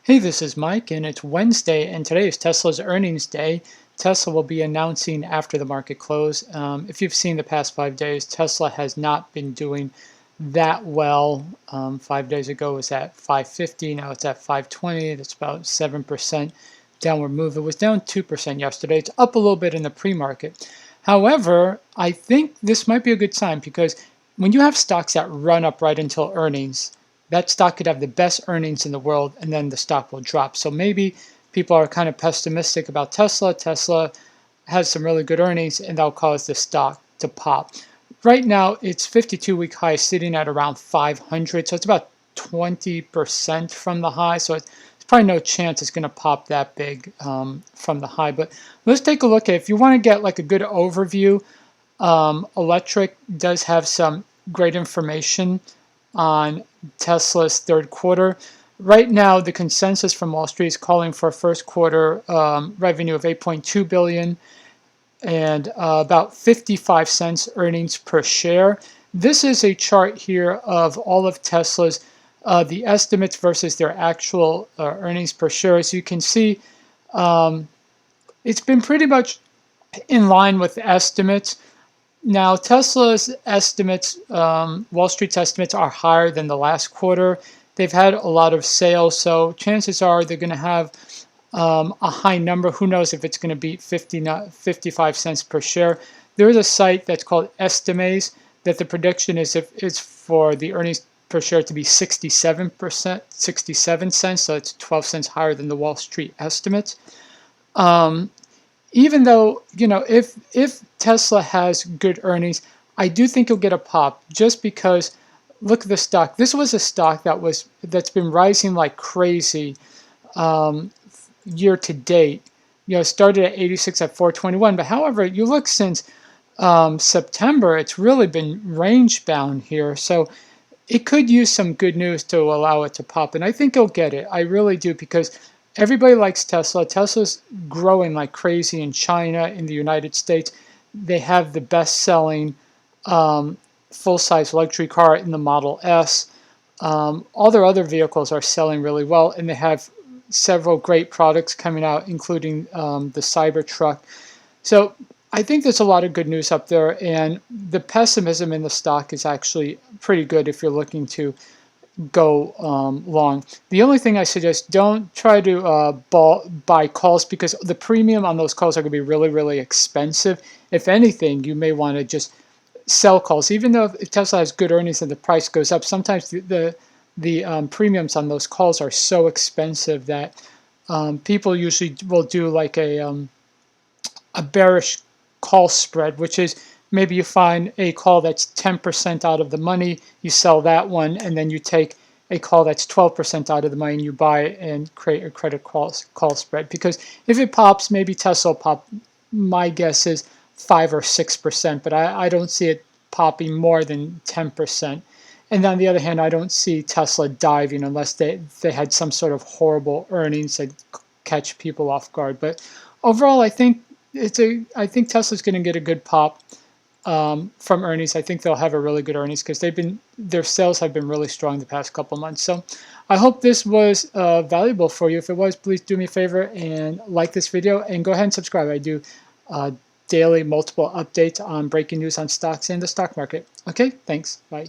Hey, this is Mike, and it's Wednesday, and today is Tesla's earnings day. Tesla will be announcing after the market close. If you've seen the past 5 days, Tesla has not been doing that well. 5 days ago it was at 550, now it's at 520. That's about 7% downward move. It was down 2% yesterday. It's up a little bit in the pre-market. However, I think this might be a good sign because when you have stocks that run up right until earnings, that stock could have the best earnings in the world and then the stock will drop. So maybe people are kind of pessimistic about Tesla. Tesla has some really good earnings and that'll cause the stock to pop. Right now, its 52-week high is sitting at around 500, so it's about 20% from the high. So it's probably no chance it's going to pop that big from the high. But let's take a look at, if you want to get like a good overview, Electric does have some great information on Tesla's third quarter. Right now, the consensus from Wall Street is calling for a first quarter revenue of 8.2 billion and about 55 cents earnings per share. This is a chart here of all of Tesla's the estimates versus their actual earnings per share. As you can see, it's been pretty much in line with the estimates. Now, Tesla's estimates, Wall Street's estimates are higher than the last quarter. They've had a lot of sales, so chances are they're going to have a high number. Who knows if it's going to beat 55 cents per share. There is a site that's called Estimates that the prediction is if it's for the earnings per share to be 67 cents, so it's 12 cents higher than the Wall Street estimates. Even though, if Tesla has good earnings, I do think you'll get a pop just because look at the stock. This was a stock that's been rising like crazy year to date. It started at 86 at 421, but however, you look since September, it's really been range bound here. So it could use some good news to allow it to pop, and I think it'll get it. I really do, because everybody likes Tesla. Tesla's growing like crazy in China, in the United States. They have the best-selling full-size luxury car in the Model S. All their other vehicles are selling really well, and they have several great products coming out, including the Cybertruck. So I think there's a lot of good news up there, and the pessimism in the stock is actually pretty good if you're looking to go long. The only thing I suggest, don't try to buy calls, because the premium on those calls are going to be really, really expensive. If anything, you may want to just sell calls. Even though if Tesla has good earnings and the price goes up, sometimes the premiums on those calls are so expensive that people usually will do like a bearish call spread, which is maybe you find a call that's 10% out of the money, you sell that one, and then you take a call that's 12% out of the money and you buy it and create a credit call spread. Because if it pops, maybe Tesla will pop. My guess is 5 or 6%, but I don't see it popping more than 10%. And on the other hand, I don't see Tesla diving unless they had some sort of horrible earnings that catch people off guard. But overall, I think Tesla's going to get a good pop from earnings. I think they'll have a really good earnings because their sales have been really strong the past couple months. So I hope this was valuable for you. If it was, please do me a favor and like this video and go ahead and subscribe. I do daily multiple updates on breaking news on stocks and the stock market. Okay, thanks. Bye.